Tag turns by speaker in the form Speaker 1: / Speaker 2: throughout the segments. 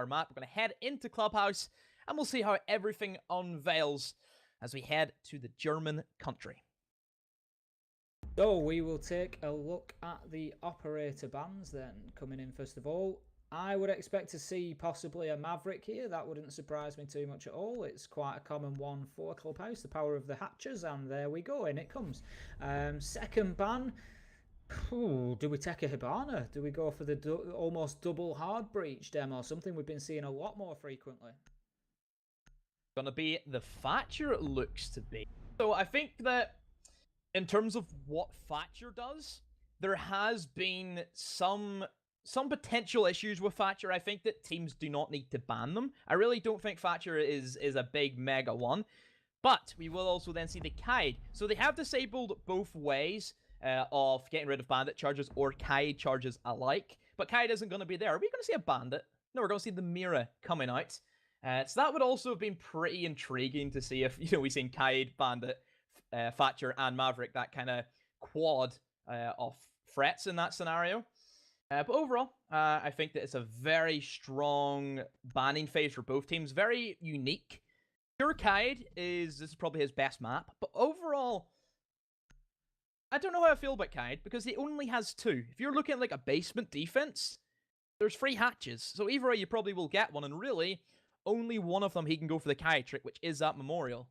Speaker 1: our map. We're going to head into Clubhouse, and we'll see how everything unveils as we head to the German country.
Speaker 2: So we will take a look at the operator bans then. Coming in first of all, I would expect to see possibly a Maverick here. That wouldn't surprise me too much at all. It's quite a common one for Clubhouse, the power of the hatchers, and there we go, in it comes. Second ban, do we take a Hibana? Do we go for the almost double hard breach demo? Something we've been seeing a lot more frequently.
Speaker 1: Gonna be the Thatcher, it looks to be. So I think that in terms of what Thatcher does, there has been some potential issues with Thatcher. I think that teams do not need to ban them. I really don't think Thatcher is a big mega one. But we will also then see the Kaid. So they have disabled both ways of getting rid of bandit charges or Kaid charges alike. But Kaid isn't going to be there. Are we going to see a bandit? No, we're going to see the Mira coming out. So that would also have been pretty intriguing to see if, we've seen Kaid, bandit, Thatcher, and Maverick, that kind of quad of threats in that scenario. But overall, I think that it's a very strong banning phase for both teams. Very unique. Sure, Kaid this is probably his best map, but overall, I don't know how I feel about Kaid, because he only has 2. If you're looking at like a basement defense, there's 3 hatches. So either way, you probably will get one, and really, only one of them he can go for the Kaid trick, which is that Memorial.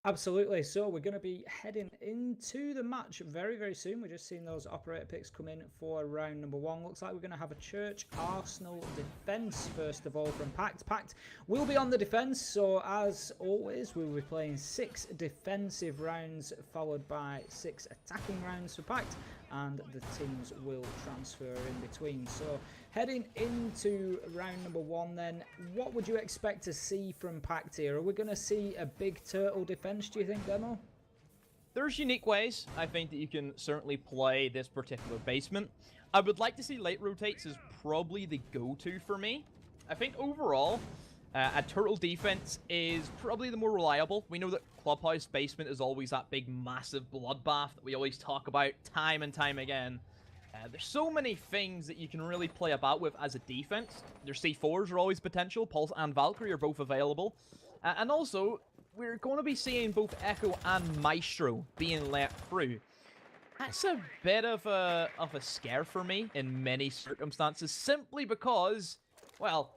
Speaker 2: Absolutely. So we're going to be heading into the match very, very soon. We're just seeing those operator picks come in for round number 1. Looks like we're going to have a Church Arsenal defense first of all from PACT. PACT will be on the defense. So as always, we'll be playing 6 defensive rounds followed by 6 attacking rounds for PACT, and the teams will transfer in between. So heading into round number 1 then, what would you expect to see from PACT here? Are we going to see a big turtle defense, do you think, Demo?
Speaker 1: There's unique ways, I think, that you can certainly play this particular basement. I would like to see late rotates as probably the go-to for me. I think overall, a turtle defense is probably the more reliable. We know that Clubhouse basement is always that big, massive bloodbath that we always talk about time and time again. There's so many things that you can really play about with as a defense. Their C4s are always potential. Pulse and Valkyrie are both available. And also, we're going to be seeing both Echo and Maestro being let through. That's a bit of a scare for me in many circumstances, simply because, well,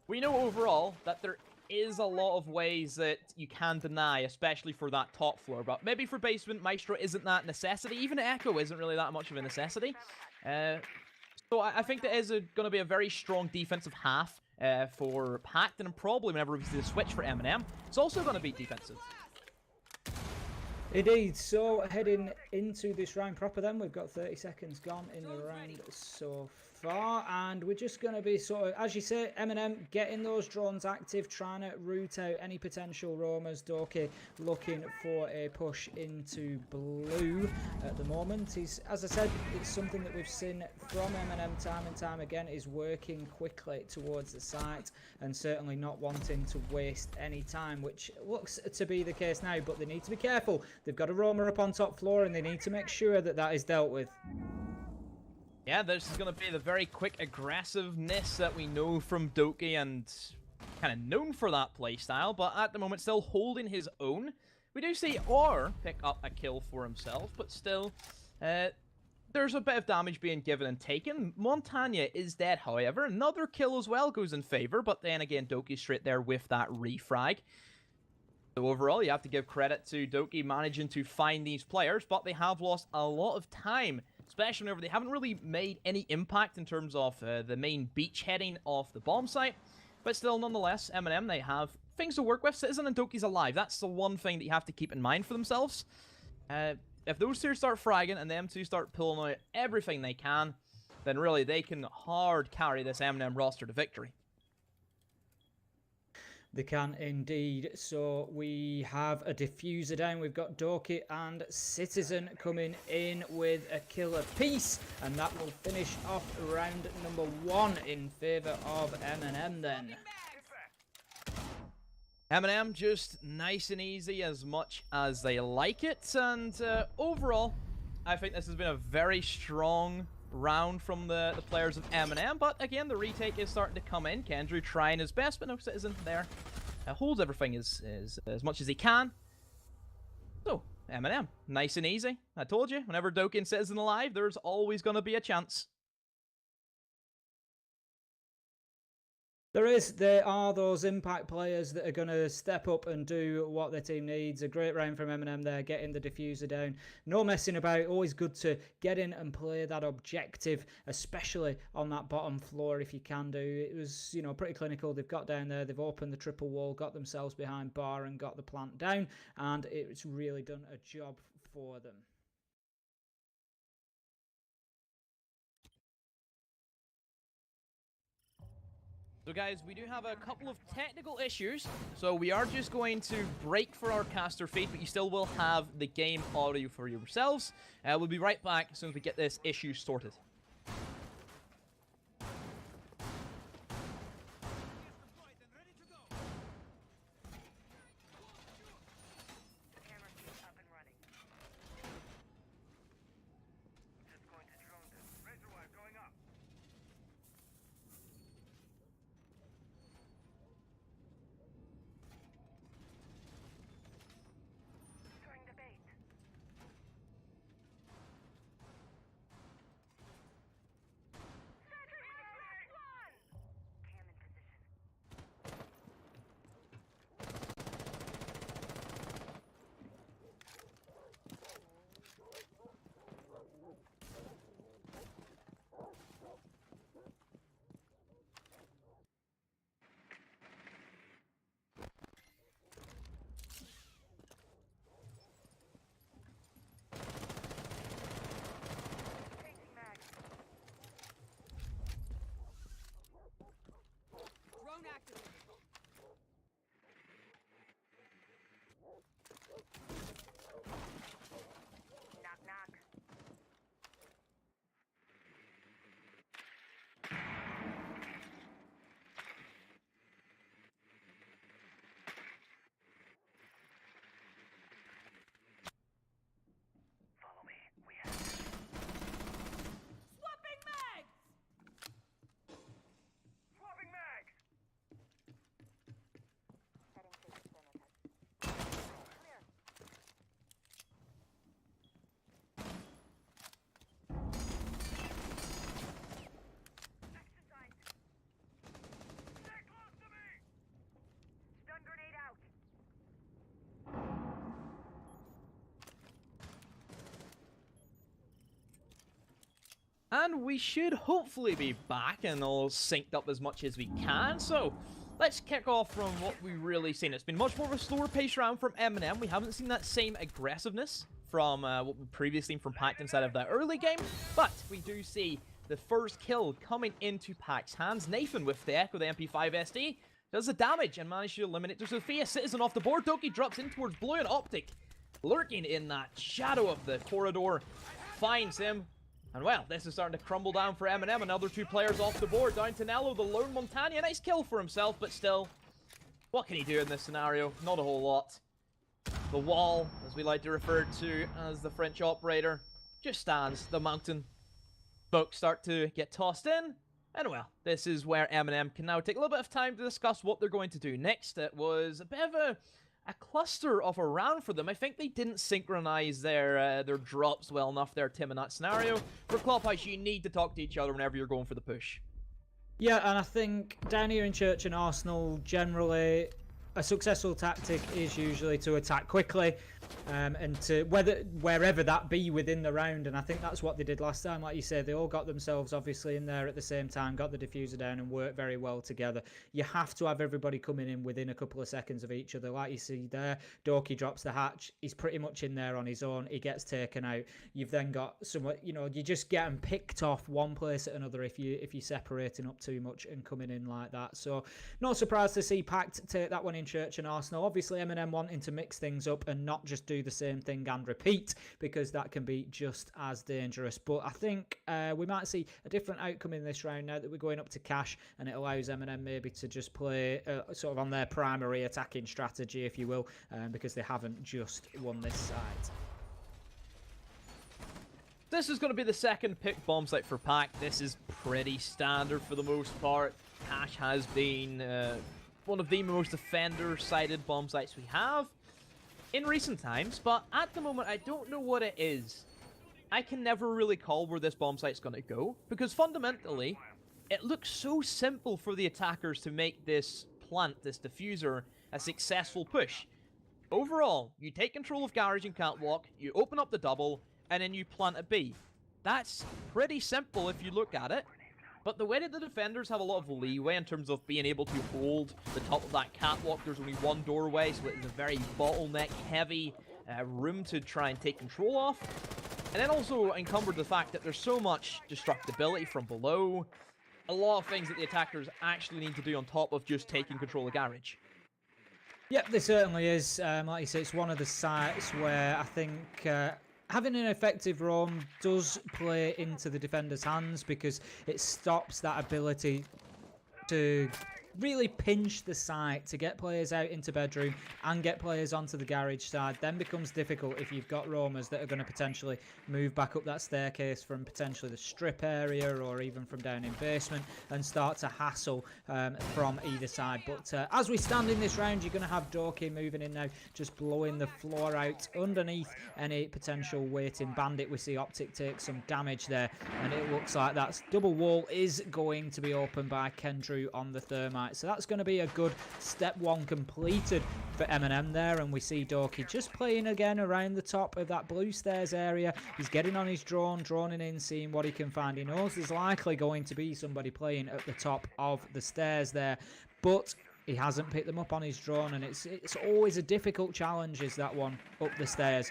Speaker 1: we know overall that there is a lot of ways that you can deny, especially for that top floor. But maybe for basement, Maestro isn't that necessity. Even Echo isn't really that much of a necessity. So I think that is going to be a very strong defensive half for PACT, and probably whenever we see the switch for MnM, it's also going to be defensive.
Speaker 2: Indeed. So heading into this round proper then, we've got 30 seconds gone in the round so far, and we're just going to be sort of, as you say, MnM getting those drones active, trying to root out any potential roamers. Doki looking for a push into blue at the moment. He's, as I said, it's something that we've seen from MnM time and time again, is working quickly towards the site and certainly not wanting to waste any time, which looks to be the case now, but they need to be careful. They've got a roamer up on top floor, and they need to make sure that that is dealt with.
Speaker 1: Yeah, this is going to be the very quick aggressiveness that we know from Doki, and kind of known for that playstyle, but at the moment still holding his own. We do see Or pick up a kill for himself, but still, there's a bit of damage being given and taken. Montagna is dead, however. Another kill as well goes in favor, but then again, Doki straight there with that refrag. So overall, you have to give credit to Doki managing to find these players, but they have lost a lot of time, especially whenever they haven't really made any impact in terms of the main beachheading of the bomb site. But still, nonetheless, MnM, they have things to work with. Citizen and Doki's alive. That's the one thing that you have to keep in mind for themselves. If those two start fragging and them two start pulling out everything they can, then really they can hard carry this MnM roster to victory.
Speaker 2: They can indeed. So we have a diffuser down. We've got Doki and Citizen coming in with a kill apiece, and that will finish off round number 1 in favour of MnM then.
Speaker 1: MnM just nice and easy as much as they like it, and overall, I think this has been a very strong round from the players of MnM, but again, the retake is starting to come in. Kendrew trying his best, but no Citizen there. Holds everything as much as he can. So, MnM, nice and easy. I told you, whenever Doki and Citizen alive, there's always going to be a chance.
Speaker 2: There are those impact players that are going to step up and do what their team needs. A great round from MnM there, getting the diffuser down. No messing about, always good to get in and play that objective, especially on that bottom floor if you can do. It was, you know, pretty clinical. They've got down there, they've opened the triple wall, got themselves behind bar and got the plant down, and it's really done a job for them.
Speaker 1: So guys, we do have a couple of technical issues, so we are just going to break for our caster feed, but you still will have the game audio for yourselves. We'll be right back as soon as we get this issue sorted. And we should hopefully be back and all synced up as much as we can. So let's kick off from what we've really seen. It's been much more of a slower pace round from MnM. We haven't seen that same aggressiveness from what we've previously seen from PACT inside of that early game. But we do see the first kill coming into PACT's hands. Nathan with the Echo, the MP5 SD, does the damage and manages to eliminate the Sophia. Citizen off the board. Doki drops in towards Blue, and Optic lurking in that shadow of the corridor finds him. And well, this is starting to crumble down for MnM. Another two players off the board. Down to Nello, the lone Montana. Nice kill for himself, but still, what can he do in this scenario? Not a whole lot. The wall, as we like to refer to as the French operator, just stands. The mountain. Folks start to get tossed in. And well, this is where MnM can now take a little bit of time to discuss what they're going to do next. It was a bit of a cluster of a round for them. I think they didn't synchronize their drops well enough there, Tim, in that scenario. For Clubhouse, you need to talk to each other whenever you're going for the push.
Speaker 2: Yeah, and I think down here in Church and Arsenal, generally, a successful tactic is usually to attack quickly, and to wherever that be within the round. And I think that's what they did last time. Like you said, they all got themselves obviously in there at the same time, got the diffuser down, and worked very well together. You have to have everybody coming in within a couple of seconds of each other. Like you see there, Doki drops the hatch. He's pretty much in there on his own. He gets taken out. You've then got somewhat, you know, you just get them picked off one place at another if you're separating up too much and coming in like that. So not surprised to see PACT take that one in Church and Arsenal. Obviously MnM wanting to mix things up and not just do the same thing and repeat, because that can be just as dangerous. But I think we might see a different outcome in this round now that we're going up to cash, and it allows MnM maybe to just play sort of on their primary attacking strategy, if you will, because they haven't just won this side.
Speaker 1: this is going to be the second pick bomb site for PACT. This is pretty standard for the most part. Cash has been one of the most defender-sided bomb sites we have in recent times, but at the moment I don't know what it is. I can never really call where this bomb site's going to go, because fundamentally, it looks so simple for the attackers to make this plant, this diffuser, a successful push. Overall, you take control of Garage and Catwalk, you open up the double, and then you plant a B. That's pretty simple if you look at it, but the way that the defenders have a lot of leeway in terms of being able to hold the top of that catwalk, there's only one doorway, so it's a very bottleneck-heavy room to try and take control of. And then also encumbered the fact that there's so much destructibility from below, a lot of things that the attackers actually need to do on top of just taking control of Garage.
Speaker 2: Yep, there certainly is. Like you say, it's one of the sites where I think having an effective roam does play into the defender's hands, because it stops that ability to really pinch the site to get players out into bedroom and get players onto the garage side. Then becomes difficult if you've got roamers that are going to potentially move back up that staircase from potentially the strip area or even from down in basement and start to hassle from either side. But as we stand in this round, you're going to have Doki moving in now, just blowing the floor out underneath any potential waiting bandit. We see Optic take some damage there, and it looks like that double wall is going to be opened by Kendrew on the thermite. So that's going to be a good step one completed for MnM there, and we see Doki just playing again around the top of that blue stairs area. He's getting on his drone, droning in, seeing what he can find. He knows there's likely going to be somebody playing at the top of the stairs there, but he hasn't picked them up on his drone, and it's always a difficult challenge, is that one up the stairs.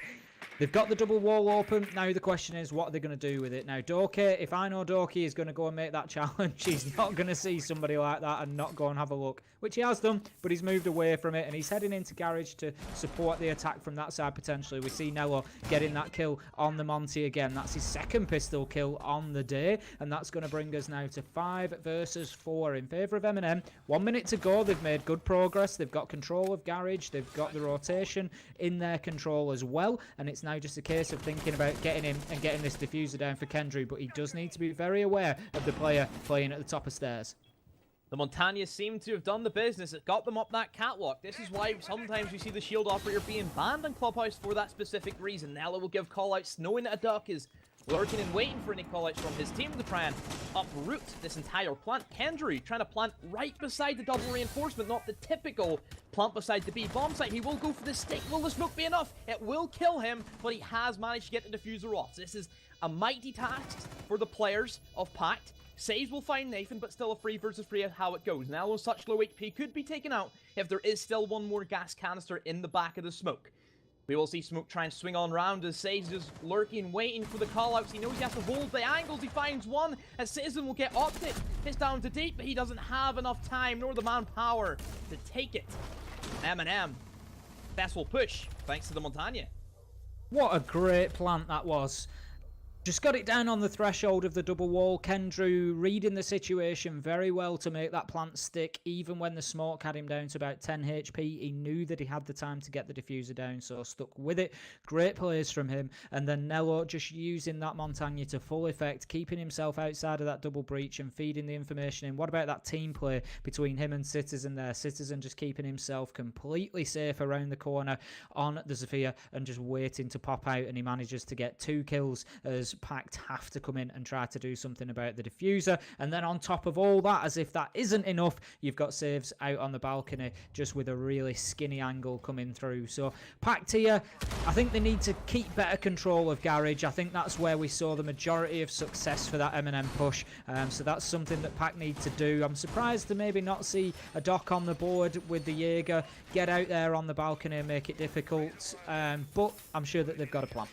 Speaker 2: They've got the double wall open. Now the question is, what are they going to do with it? Now, Doki, if I know Doki is going to go and make that challenge, he's not going to see somebody like that and not go and have a look, which he has done, but he's moved away from it, and he's heading into Garage to support the attack from that side potentially. We see Nello getting that kill on the Monty again. That's his second pistol kill on the day, and that's going to bring us now to 5 versus 4 in favour of MnM. 1 minute to go. They've made good progress. They've got control of Garage. They've got the rotation in their control as well, and it's now just a case of thinking about getting him and getting this diffuser down for Kendrew, but he does need to be very aware of the player playing at the top of stairs.
Speaker 1: The Montañas seem to have done the business. It got them up that catwalk. This is why sometimes we see the shield operator being banned in Clubhouse for that specific reason. Nella will give callouts knowing that a duck is lurking and waiting for any callouts from his team to try and uproot this entire plant. Kendrew trying to plant right beside the double reinforcement, not the typical plant beside the B bomb site. He will go for the stick. Will the smoke be enough? It will kill him, but he has managed to get the diffuser off. This is a mighty task for the players of PACT. Saves will find Nathan, but still a 3 versus 3 how it goes. Now on such low HP could be taken out if there is still one more gas canister in the back of the smoke. We will see Smoke try and swing on round as Sage is lurking, waiting for the callouts. He knows he has to hold the angles. He finds one as Citizen will get Optic. Hits down to deep, but he doesn't have enough time nor the manpower to take it. MnM, best will push thanks to the Montaña.
Speaker 2: What a great plant that was. Just got it down on the threshold of the double wall. Kendrew reading the situation very well to make that plant stick. Even when the smoke had him down to about 10 HP, he knew that he had the time to get the diffuser down, so stuck with it. Great plays from him. And then Nello just using that Montaña to full effect, keeping himself outside of that double breach and feeding the information in. What about that team play between him and Citizen there? Citizen just keeping himself completely safe around the corner on the Zofia and just waiting to pop out, and he manages to get 2 kills as PACT have to come in and try to do something about the diffuser. And then on top of all that, as if that isn't enough, you've got Saves out on the balcony just with a really skinny angle coming through. So PACT here, I think they need to keep better control of Garage. I think that's where we saw the majority of success for that MnM push. So that's something that PACT need to do. I'm surprised to maybe not see a Doc on the board with the Jaeger get out there on the balcony and make it difficult. But I'm sure that they've got a plan.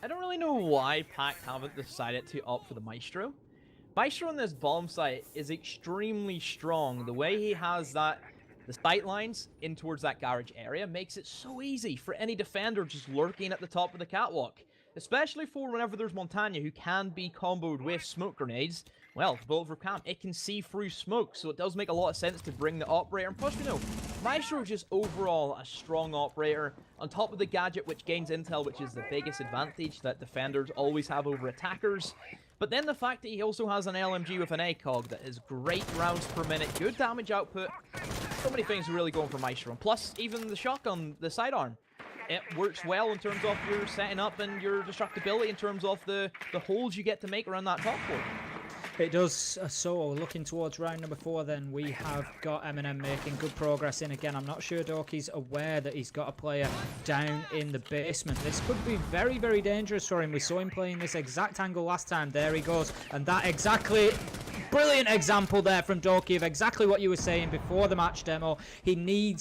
Speaker 1: I don't really know why PACT haven't decided to opt for the Maestro. Maestro on this bomb site is extremely strong. The way he has that, the sight lines in towards that garage area makes it so easy for any defender just lurking at the top of the catwalk. Especially for whenever there's Montaña who can be comboed with smoke grenades. well, bulletproof cam, it can see through smoke, so it does make a lot of sense to bring the operator. And plus, you know, Maestro is just overall a strong operator, on top of the gadget which gains intel, which is the biggest advantage that defenders always have over attackers. But then the fact that he also has an LMG with an ACOG that is great rounds per minute, good damage output, so many things are really going for Maestro. And plus, even the shotgun, the sidearm, it works well in terms of your setting up and your destructibility in terms of the holes you get to make around that top floor.
Speaker 2: It does. So looking towards round number 4 then, we have got MnM making good progress in. Again, I'm not sure Doki's aware that he's got a player down in the basement. This could be very, very dangerous for him. We saw him playing this exact angle last time. There he goes. And that exactly... Brilliant example there from Doki of exactly what you were saying before the match demo. They need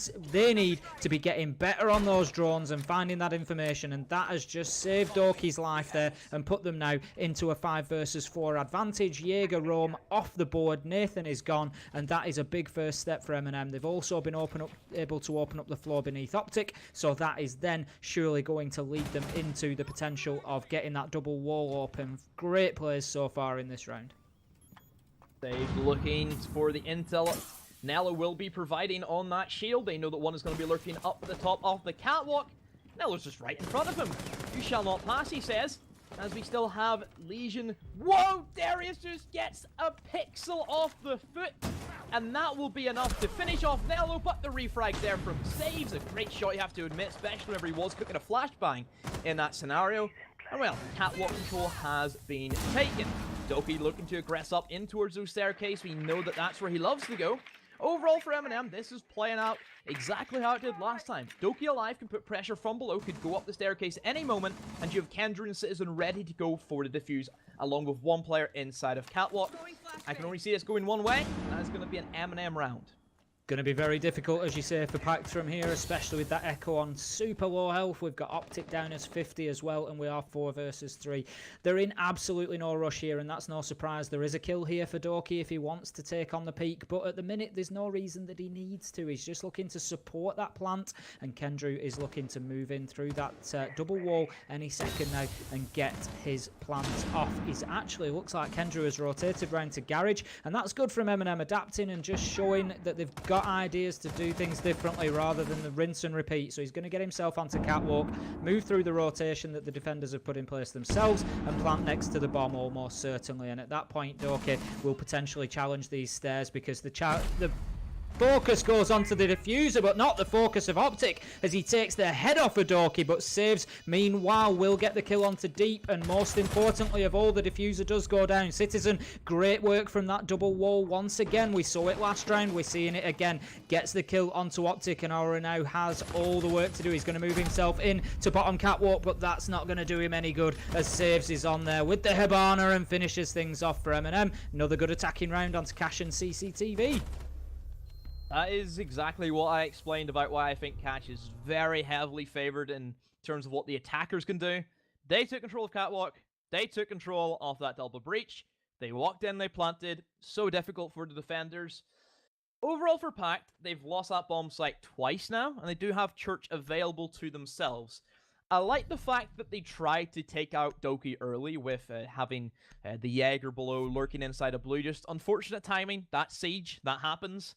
Speaker 2: to be getting better on those drones and finding that information, and that has just saved Doki's life there and put them now into a 5 versus 4 advantage. Jaeger roam off the board, Nathan is gone, and that is a big first step for MnM. They've also been able to open up the floor beneath Optic, so that is then surely going to lead them into the potential of getting that double wall open. Great plays so far in this round.
Speaker 1: They're looking for the intel. Nello will be providing on that shield. They know that one is going to be lurking up at the top of the catwalk. Nello's just right in front of him. You shall not pass, he says. As we still have Legion. Whoa! Darius just gets a pixel off the foot. And that will be enough to finish off Nello. But the refrag there from Saves. A great shot, you have to admit, especially whenever he was cooking a flashbang in that scenario. And well, catwalk control has been taken. Doki looking to aggress up in towards those staircase. We know that that's where he loves to go. Overall for MnM, this is playing out exactly how it did last time. Doki alive can put pressure from below, could go up the staircase any moment, and you have Kendra and Citizen ready to go for the defuse, along with one player inside of catwalk. I can only see this going one way, and that is going to be an MnM round.
Speaker 2: Going to be very difficult, as you say, for PACT from here, especially with that Echo on super low health. We've got Optic down as 50 as well, and we are 4 versus 3. They're in absolutely no rush here, and that's no surprise. There is a kill here for Doki if he wants to take on the peak, but at the minute, there's no reason that he needs to. He's just looking to support that plant, and Kendrew is looking to move in through that double wall any second now and get his plant off. He's actually, looks like Kendrew has rotated round to Garage, and that's good from MnM adapting and just showing that they've got ideas to do things differently rather than the rinse and repeat. So he's going to get himself onto catwalk, move through the rotation that the defenders have put in place themselves, and plant next to the bomb almost certainly. And at that point, Doki will potentially challenge these stairs because the focus goes onto the diffuser, but not the focus of Optic as he takes the head off of Doki, but Saves, meanwhile, will get the kill onto Deep, and most importantly of all, the diffuser does go down. Citizen, great work from that double wall once again. We saw it last round, we're seeing it again. Gets the kill onto Optic, and Aura now has all the work to do. He's going to move himself in to bottom catwalk, but that's not going to do him any good as Saves is on there with the Hibana and finishes things off for MnM. Another good attacking round onto Cash and CCTV.
Speaker 1: That is exactly what I explained about why I think Catch is very heavily favored in terms of what the attackers can do. They took control of catwalk. They took control of that double breach. They walked in, they planted. So difficult for the defenders. Overall for PACT, they've lost that bomb site twice now, and they do have Church available to themselves. I like the fact that they tried to take out Doki early with having the Jaeger below lurking inside a blue. Just unfortunate timing. That siege, that happens.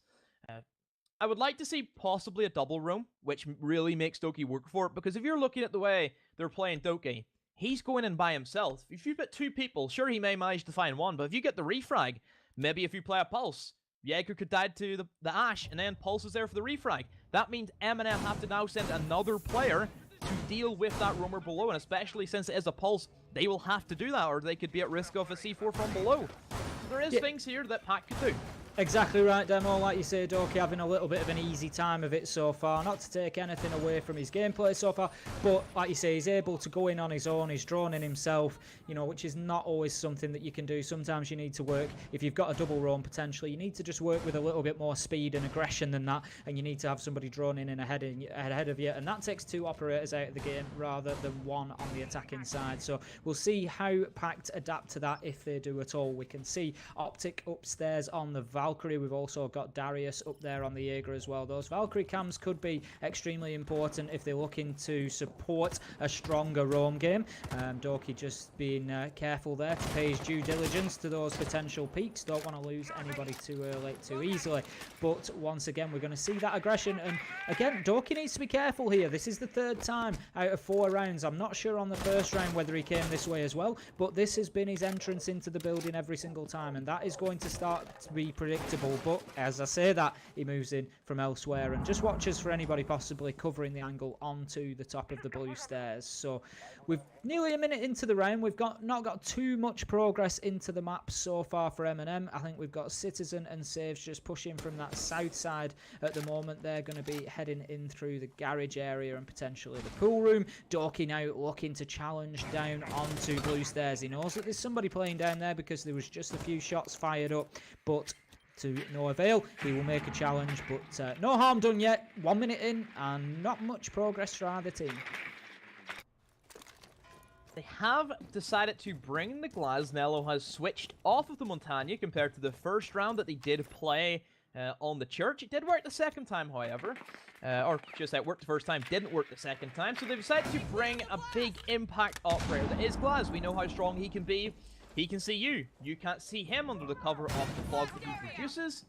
Speaker 1: I would like to see possibly a double roam, which really makes Doki work for it, because if you're looking at the way they're playing Doki, he's going in by himself. If you put 2 people, sure, he may manage to find 1, but if you get the refrag, maybe if you play a Pulse, Jaeger could die to the Ash, and then Pulse is there for the refrag. That means MnM have to now send another player to deal with that roamer below, and especially since it is a Pulse, they will have to do that, or they could be at risk of a C4 from below. So there is things here that PACT could do.
Speaker 2: Exactly right, Demo. Like you say, Doki having a little bit of an easy time of it so far. Not to take anything away from his gameplay so far, but like you say, he's able to go in on his own. He's drawn in himself, you know, which is not always something that you can do. Sometimes you need to work, if you've got a double roam potentially, you need to just work with a little bit more speed and aggression than that, and you need to have somebody drawn in and ahead of you, and that takes 2 operators out of the game rather than 1 on the attacking side. So we'll see how PACT adapt to that if they do at all. We can see Optic upstairs on the Valve Valkyrie. We've also got Darius up there on the Jaeger as well. Those Valkyrie cams could be extremely important if they're looking to support a stronger roam game. Doki just being careful there to pay his due diligence to those potential peaks. Don't want to lose anybody too early, too easily. But once again, we're going to see that aggression. And again, Doki needs to be careful here. This is the 3rd time out of 4 rounds. I'm not sure on the first round whether he came this way as well, but this has been his entrance into the building every single time, and that is going to start to be predictable. But as I say that, he moves in from elsewhere and just watches for anybody possibly covering the angle onto the top of the blue stairs. So we've nearly a minute into the round. We've not got too much progress into the map so far for MnM. I think we've got Citizen and Saves just pushing from that south side at the moment. They're going to be heading in through the garage area and potentially the pool room. Doki now looking to challenge down onto blue stairs. He knows that there's somebody playing down there because there was just a few shots fired up, but to no avail. He will make a challenge, but no harm done yet. 1 minute in and not much progress for either team.
Speaker 1: They have decided to bring the Glaz. Nello has switched off of the Montagna compared to the first round that they did play on the Church. It did work the second time, however. Or just that worked the first time, didn't work the second time. So they've decided to bring a big impact operator that is Glaz. We know how strong he can be. He can see you. You can't see him under the cover of the fog that he produces.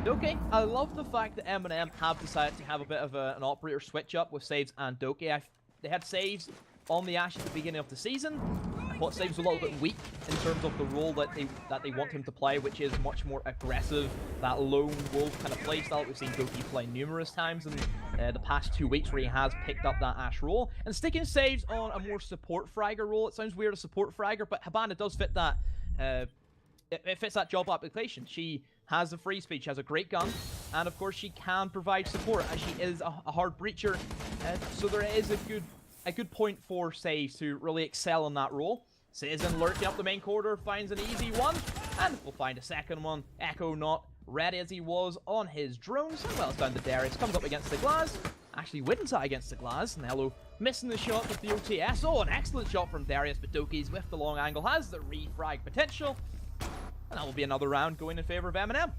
Speaker 1: Okay, I love the fact that MnM have decided to have a bit of an operator switch up with Saves and Doki. They had Saves on the Ash at the beginning of the season. I thought Saves was a little bit weak in terms of the role that they want him to play, which is much more aggressive, that lone wolf kind of playstyle we've seen Doki play numerous times in the past 2 weeks, where he has picked up that Ash role. And sticking Saves on a more support fragger role, it sounds weird, a support fragger, but Hibana does fit that. It fits that job application. She has the free speed, she has a great gun, and of course she can provide support, as she is a hard breacher. So there is a good point for Saves to really excel in that role. Citizen lurking up the main corridor finds an easy one, and we'll find a second one. Echo not ready as he was on his drones. Well, it's down to Darius, comes up against the Glaz. Actually wins that against the Glaz. Nello missing the shot with the OTS. Oh, an excellent shot from Darius, but Doki's with the long angle has the refrag potential. And that will be another round going in favor of MnM.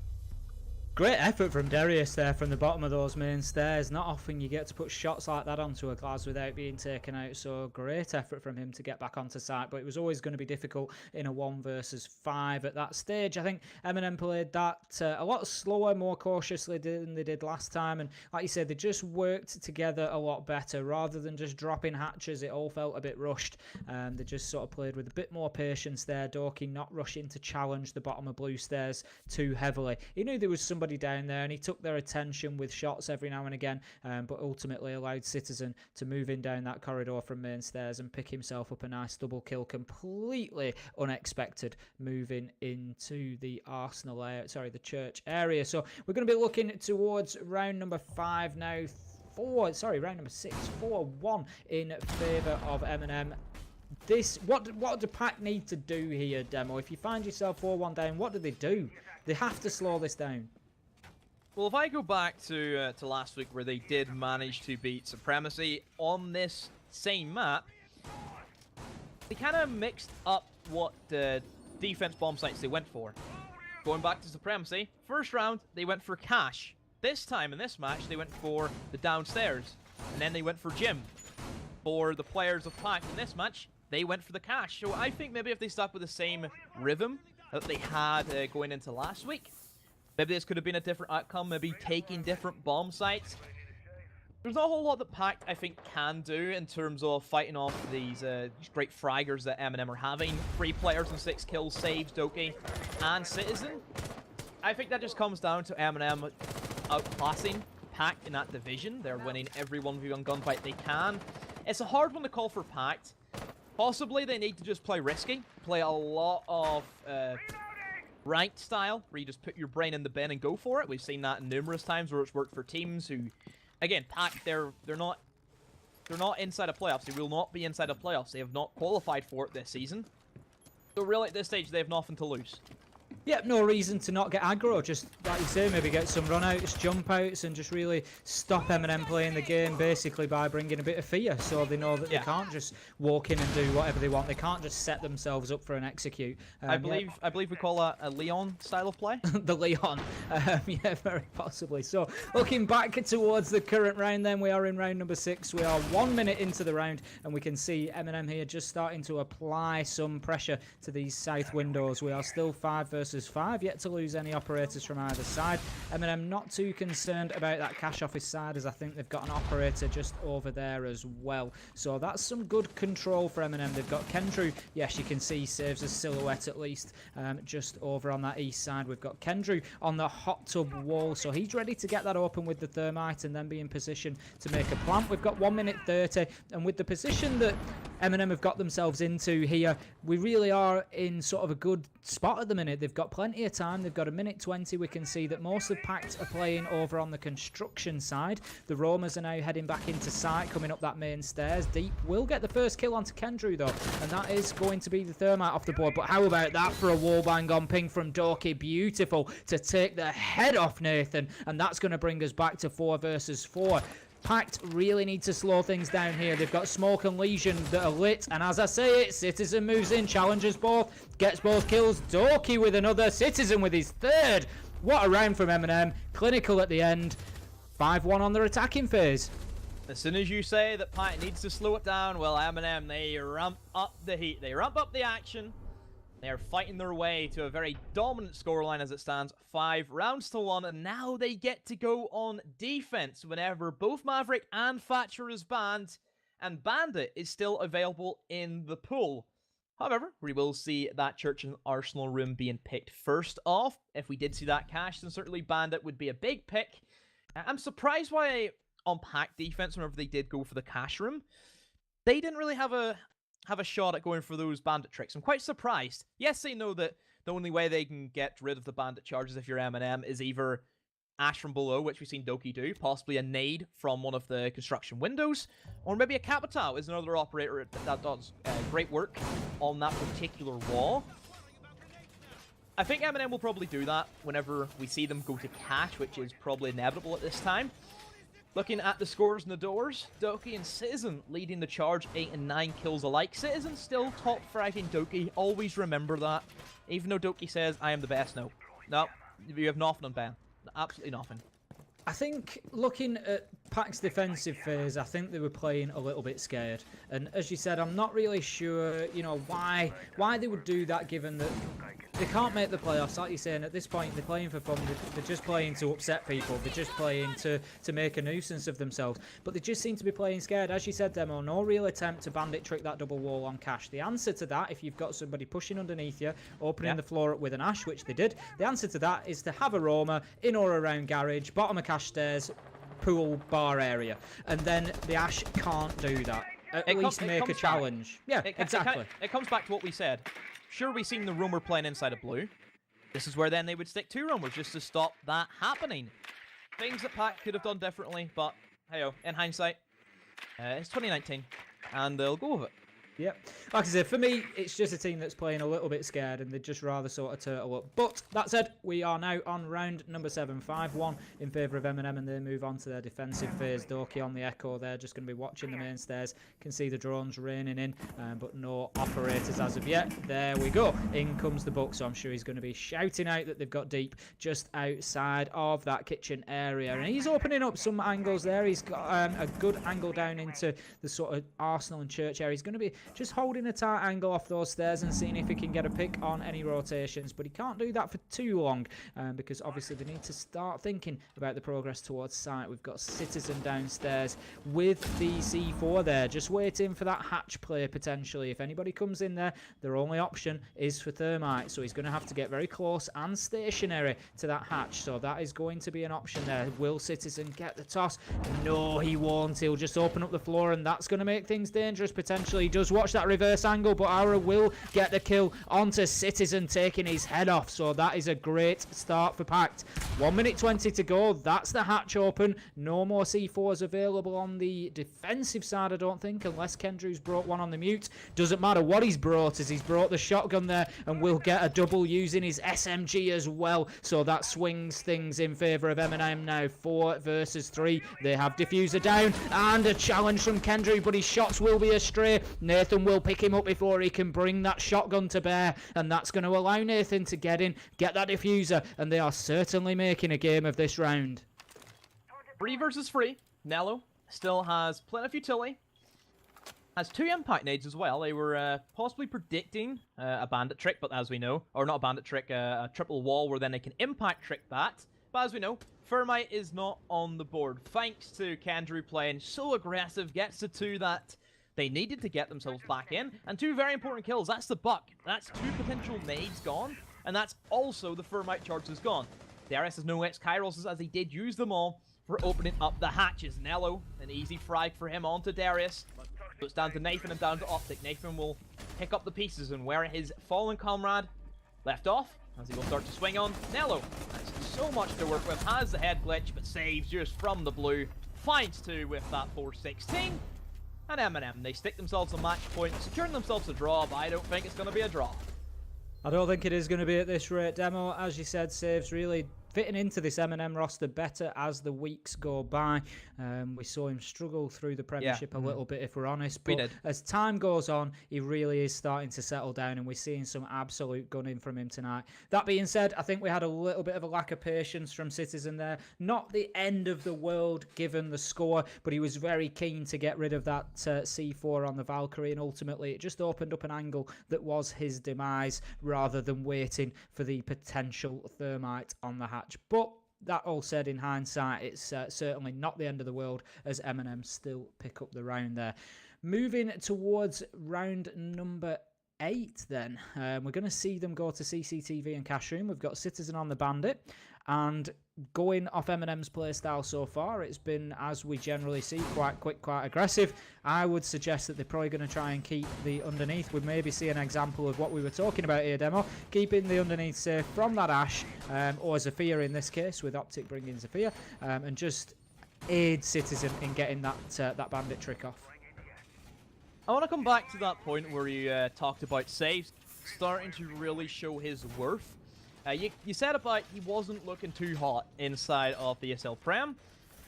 Speaker 2: Great effort from Darius there from the bottom of those main stairs. Not often you get to put shots like that onto a Glaz without being taken out, so great effort from him to get back onto site, but it was always going to be difficult in a 1 versus 5 at that stage. I think MnM played that a lot slower, more cautiously than they did last time, and like you said, they just worked together a lot better. Rather than just dropping hatches, it all felt a bit rushed. They just sort of played with a bit more patience there. Doki not rushing to challenge the bottom of blue stairs too heavily. He knew there was somebody down there and he took their attention with shots every now and again, but ultimately allowed Citizen to move in down that corridor from main stairs and pick himself up a nice double kill, completely unexpected, moving into the Arsenal area, sorry, the Church area. So we're going to be looking towards round number 5 now. Round number 6, 4-1 in favour of MnM. What do PACT need to do here, Demo? If you find yourself 4-1 down, what do they do? They have to slow this down.
Speaker 1: Well, if I go back to last week, where they did manage to beat Supremacy on this same map, they kind of mixed up what defense bomb sites they went for. Going back to Supremacy, first round they went for Cache. This time in this match they went for the downstairs, and then they went for Gym. For the players of PACT in this match, they went for the Cache. So I think maybe if they stuck with the same rhythm that they had going into last week, maybe this could have been a different outcome, maybe taking different bomb sites. There's not a whole lot that PACT, I think, can do in terms of fighting off these great fraggers that MnM are having. 3 players and 6 kills, Saves, Doki, and Citizen. I think that just comes down to MnM outclassing PACT in that division. They're winning every 1v1 gunfight they can. It's a hard one to call for PACT. Possibly they need to just play risky, play a lot of ranked style, where you just put your brain in the bin and go for it. We've seen that numerous times where it's worked for teams who, again, PACT, they're not inside of playoffs. They will not be inside of playoffs. They have not qualified for it this season. So really, at this stage, they have nothing to lose.
Speaker 2: Yeah, no reason to not get aggro. Just like you say, maybe get some run outs, jump outs, and just really stop MnM playing the game basically by bringing a bit of fear, so they know that they can't just walk in and do whatever they want. They can't just set themselves up for an execute.
Speaker 1: I believe we call that a Leon style of play.
Speaker 2: The Leon, yeah, very possibly. So looking back towards the current round, then we are in round number 6. We are 1 minute into the round, and we can see MnM here just starting to apply some pressure to these south windows. We are still 5 versus 5, yet to lose any operators from either side. MnM not too concerned about that cash office side, as I think they've got an operator just over there as well. So that's some good control for MnM. They've got Kendrew, yes, you can see saves a silhouette at least, just over on that east side. We've got Kendrew on the hot tub wall, so he's ready to get that open with the thermite and then be in position to make a plant. We've got 1 minute 30, and with the position that MnM have got themselves into here, we really are in sort of a good spot at the minute. They've got plenty of time. They've got 1:20. We can see that most of PACT are playing over on the construction side. The Roamers are now heading back into sight, coming up that main stairs. Deep will get the first kill onto Kendrew though, and that is going to be the thermite off the board. But how about that for a wallbang on ping from Doki? Beautiful to take the head off Nathan, and that's going to bring us back to 4 versus 4. PACT really need to slow things down here. They've got Smoke and Legion that are lit, and as I say it, Citizen moves in, challenges both, gets both kills. Doki with another, Citizen with his third. What a round from MnM. Clinical at the end. 5-1 on their attacking phase.
Speaker 1: As soon as you say that PACT needs to slow it down, well, MnM, they ramp up the heat. They ramp up the action. They are fighting their way to a very dominant scoreline as it stands, 5 rounds to 1, and now they get to go on defense whenever both Maverick and Thatcher is banned, and Bandit is still available in the pool. However, we will see that Church and Arsenal room being picked first off. If we did see that cash, then certainly Bandit would be a big pick. I'm surprised why on PACT defense, whenever they did go for the cash room, they didn't really have a shot at going for those bandit tricks. I'm quite surprised. Yes, they know that the only way they can get rid of the bandit charges if you're MnM is either Ash from below, which we've seen Doki do, possibly a nade from one of the construction windows, or maybe a Capital is another operator that does great work on that particular wall. I think MnM will probably do that whenever we see them go to cash, which is probably inevitable at this time. Looking at the scores and the doors, Doki and Citizen leading the charge, 8 and 9 kills alike. Citizen still top fragging Doki, always remember that. Even though Doki says, I am the best, no. No, you have nothing on Ben. Absolutely nothing.
Speaker 2: I think looking at PACT's defensive phase, I think they were playing a little bit scared. And as you said, I'm not really sure, you know, why they would do that, given that they can't make the playoffs. Like you're saying, at this point, they're playing for fun. They're just playing to upset people. They're just playing to make a nuisance of themselves. But they just seem to be playing scared. As you said, Demo, no real attempt to bandit trick that double wall on cash. The answer to that, if you've got somebody pushing underneath you, opening the floor up with an Ash, which they did, the answer to that is to have a roamer in or around garage, bottom of cash stairs, pool bar area. And then the Ash can't do that. At least make a challenge. Yeah, exactly.
Speaker 1: It comes back to what we said. Sure, we've seen the roamer playing inside of blue. This is where then they would stick 2 roamers just to stop that happening. Things that PACT could have done differently, but hey-oh, in hindsight, it's 2019, and they'll go with it.
Speaker 2: Yep. Like I said, for me, it's just a team that's playing a little bit scared and they'd just rather sort of turtle up. But that said, we are now on round number 7, 5-1 in favour of MnM, and they move on to their defensive phase. Doki on the echo there, just going to be watching the main stairs. Can see the drones raining in, but no operators as of yet. There we go. In comes the book, so I'm sure he's going to be shouting out that they've got Deep just outside of that kitchen area. And he's opening up some angles there. He's got a good angle down into the sort of Arsenal and Church area. He's going to be just holding a tight angle off those stairs and seeing if he can get a pick on any rotations, but he can't do that for too long, because obviously they need to start thinking about the progress towards site. We've got Citizen downstairs with the C4 there, just waiting for that hatch play potentially. If anybody comes in there, their only option is for thermite, so he's going to have to get very close and stationary to that hatch, so that is going to be an option there. Will Citizen get the toss? No, he won't. He'll just open up the floor, and that's going to make things dangerous potentially. He does watch that reverse angle, but Aura will get the kill onto Citizen, taking his head off. So that is a great start for PACT. 1 minute 20 to go. That's the hatch open. No more C4s available on the defensive side, I don't think, unless Kendrew's brought one on the mute. Doesn't matter what he's brought, as he's brought the shotgun there, and will get a double using his SMG as well. So that swings things in favour of MnM now. 4 versus 3. They have diffuser down, and a challenge from Kendrew, but his shots will be astray. Nathan will pick him up before he can bring that shotgun to bear, and that's going to allow Nathan to get in, get that diffuser, and they are certainly making a game of this round.
Speaker 1: 3 versus 3. Nello still has plenty of utility. Has 2 impact nades as well. They were possibly predicting a bandit trick, but as we know, or not a bandit trick, a triple wall where then they can impact trick that. But as we know, Thermite is not on the board. Thanks to Kendrew playing so aggressive, gets the 2 that they needed to get themselves back in. And 2 very important kills. That's the buck. That's 2 potential nades gone. And that's also the Thermite charges gone. Darius has no X-Kyroses as he did use them all for opening up the hatches. Nello, an easy frag for him onto Darius. So it's down to Nathan and down to Optic. Nathan will pick up the pieces and where his fallen comrade left off, as he will start to swing on. Nello has so much to work with, has the head glitch, but saves just from the blue. Finds 2 with that 4-16. And MnM, they stick themselves a match point, securing themselves a draw, but I don't think it's going to be a draw.
Speaker 2: I don't think it is going to be at this rate. Demo, as you said, saves really fitting into this MnM roster better as the weeks go by. We saw him struggle through the Premiership a little bit, if we're honest. But as time goes on, he really is starting to settle down, and we're seeing some absolute gunning from him tonight. That being said, I think we had a little bit of a lack of patience from Citizen there. Not the end of the world given the score, but he was very keen to get rid of that C4 on the Valkyrie, and ultimately it just opened up an angle that was his demise rather than waiting for the potential Thermite on the hatch. But that all said, in hindsight, it's certainly not the end of the world as MnM still pick up the round there. Moving towards round number 8 then. We're going to see them go to CCTV and Cash Room. We've got Citizen on the Bandit. And going off MnM's playstyle so far, it's been, as we generally see, quite quick, quite aggressive. I would suggest that they're probably going to try and keep the underneath. We maybe see an example of what we were talking about here, Demo. Keeping the underneath safe from that Ash, or Zafir in this case, with Optic bringing Zafir, and just aid Citizen in getting that that bandit trick off.
Speaker 1: I want to come back to that point where you talked about saves starting to really show his worth. You said about he wasn't looking too hot inside of the ESL Prem.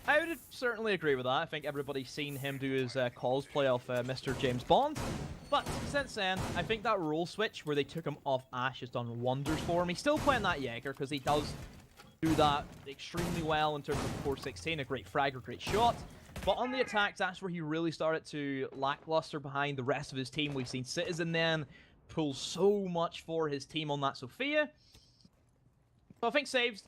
Speaker 1: I would certainly agree with that. I think everybody's seen him do his cosplay of Mr. James Bond. But since then, I think that role switch where they took him off Ash has done wonders for him. He's still playing that Jaeger because he does do that extremely well in terms of 4-16, a great frag or great shot. But on the attacks, that's where he really started to lackluster behind the rest of his team. We've seen Citizen then pull so much for his team on that Sophia. So I think saves,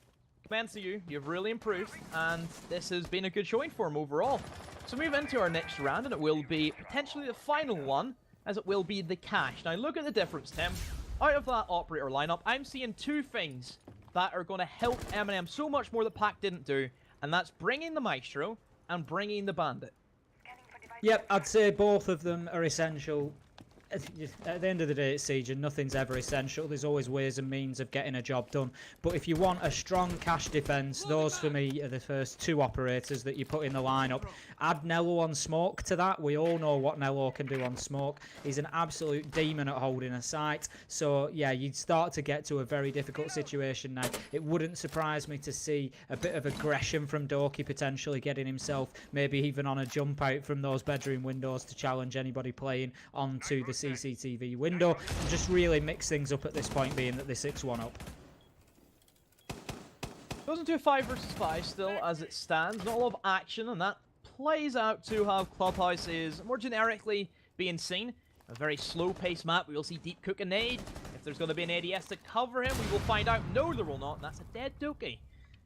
Speaker 1: commends to you. You've really improved, and this has been a good showing for him overall. So move into our next round, and it will be potentially the final one, as it will be the cash. Now look at the difference, Tim. Out of that operator lineup, I'm seeing 2 things that are going to help MnM so much more that PACT didn't do, and that's bringing the Maestro and bringing the Bandit.
Speaker 2: Yep, I'd say both of them are essential. At the end of the day, it's Siege, and nothing's ever essential. There's always ways and means of getting a job done. But if you want a strong cash defense, those for me are the first 2 operators that you put in the lineup. Add Nello on smoke to that. We all know what Nello can do on smoke. He's an absolute demon at holding a sight. So yeah, you'd start to get to a very difficult situation now. It wouldn't surprise me to see a bit of aggression from Doki potentially getting himself maybe even on a jump out from those bedroom windows to challenge anybody playing onto the CCTV window, and just really mix things up at this point, being that they're 6-1 up.
Speaker 1: Goes into a 5 versus 5 still as it stands. Not a lot of action, and that plays out to how Clubhouse is more generically being seen. A very slow-paced map. We will see Deep Cook and Nade. If there's going to be an ADS to cover him, we will find out. No, there will not, and that's a dead Doki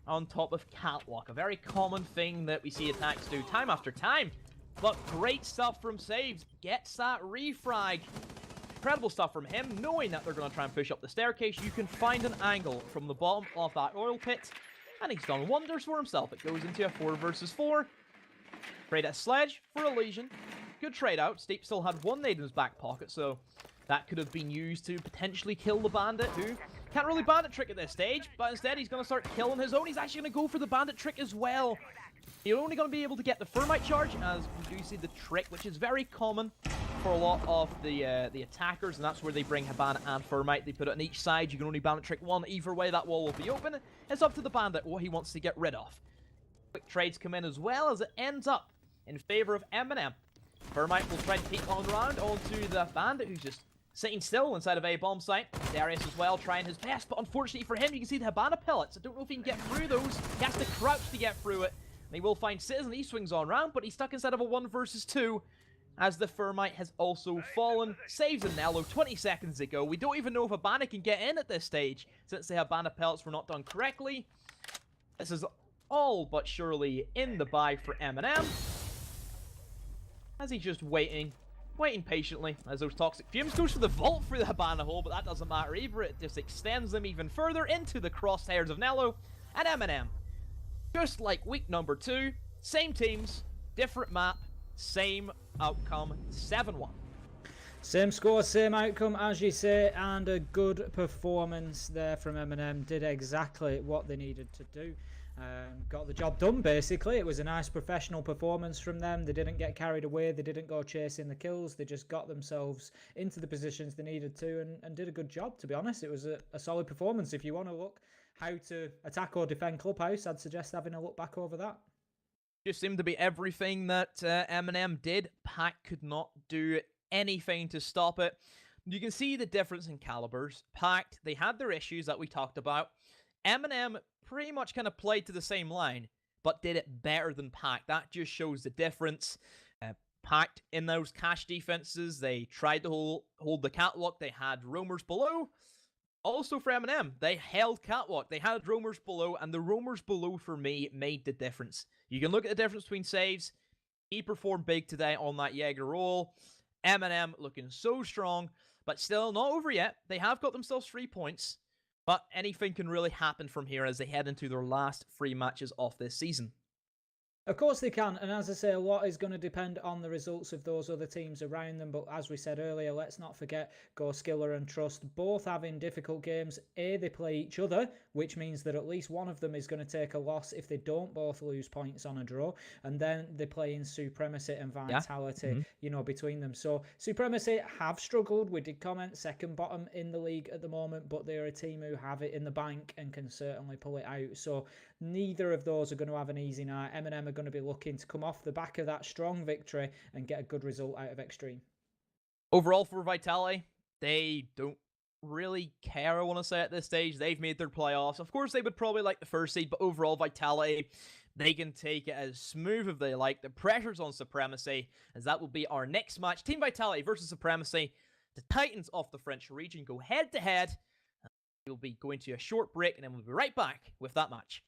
Speaker 1: on top of Catwalk. A very common thing that we see attacks do time after time. But great stuff from Saves. Gets that refrag. Incredible stuff from him, knowing that they're going to try and push up the staircase. You can find an angle from the bottom of that oil pit, and he's done wonders for himself. It goes into a 4 versus 4. Trade a Sledge for a Legion. Good trade out. Steep still had 1 nade in his back pocket, so that could have been used to potentially kill the Bandit, who Can't really bandit trick at this stage, but instead he's going to start killing his own. He's actually going to go for the bandit trick as well. You're only going to be able to get the Thermite charge, as we do see the trick, which is very common for a lot of the attackers, and that's where they bring Habana and Thermite. They put it on each side. You can only bandit trick one. Either way, that wall will be open. It's up to the bandit what he wants to get rid of. Quick trades come in as well, as it ends up in favor of MnM. Thermite will try to keep on round onto the bandit, who's just sitting still inside of a bomb site. Darius as well, trying his best, but unfortunately for him, you can see the Habana pellets. I don't know if he can get through those. He has to crouch to get through it. And he will find Citizen. He swings on round, but he's stuck inside of a 1 versus 2, as the Thermite has also fallen. Saves Anello 20 seconds ago. We don't even know if Habana can get in at this stage, since the Habana pellets were not done correctly. This is all but surely in the bag for MnM, as he's just waiting patiently as those toxic fumes goes for the vault through the Habana hole, but that doesn't matter either. It just extends them even further into the crosshairs of Nello and MnM. Just like week number 2, same teams, different map, same outcome, 7-1.
Speaker 2: Same score, same outcome, as you say, and a good performance there from MnM. Did exactly what they needed to do. Got the job done, basically. It was a nice professional performance from them. They didn't get carried away. They didn't go chasing the kills. They just got themselves into the positions they needed to, and did a good job, to be honest. It was a solid performance. If you want to look how to attack or defend Clubhouse, I'd suggest having a look back over that.
Speaker 1: Just seemed to be everything that MnM did. PACT could not do anything to stop it. You can see the difference in calibers. PACT, they had their issues that we talked about. MnM pretty much kind of played to the same line, but did it better than PACT. That just shows the difference. PACT, in those cash defenses, they tried to hold the catwalk. They had roamers below. Also for MnM, they held catwalk. They had roamers below, and the roamers below, for me, made the difference. You can look at the difference between saves. He performed big today on that Jaeger roll. MnM looking so strong, but still not over yet. They have got themselves 3 points, but anything can really happen from here as they head into their last 3 matches of this season.
Speaker 2: Of course they can, and as I say, a lot is going to depend on the results of those other teams around them, but as we said earlier, let's not forget Go Skiller and Trust both having difficult games. They play each other, which means that at least one of them is going to take a loss if they don't both lose points on a draw, and then they play in Supremacy and Vitality, you know, between them. So Supremacy have struggled. We did comment second bottom in the league at the moment, but they're a team who have it in the bank and can certainly pull it out. So neither of those are going to have an easy night. MnM are going to be looking to come off the back of that strong victory and get a good result out of Extreme.
Speaker 1: Overall for Vitality, they don't really care, I want to say, at this stage. They've made their playoffs. Of course, they would probably like the first seed, but overall, Vitality, they can take it as smooth as they like. The pressure's on Supremacy, as that will be our next match. Team Vitality versus Supremacy. The Titans of the French region go head-to-head. We'll be going to a short break, and then we'll be right back with that match.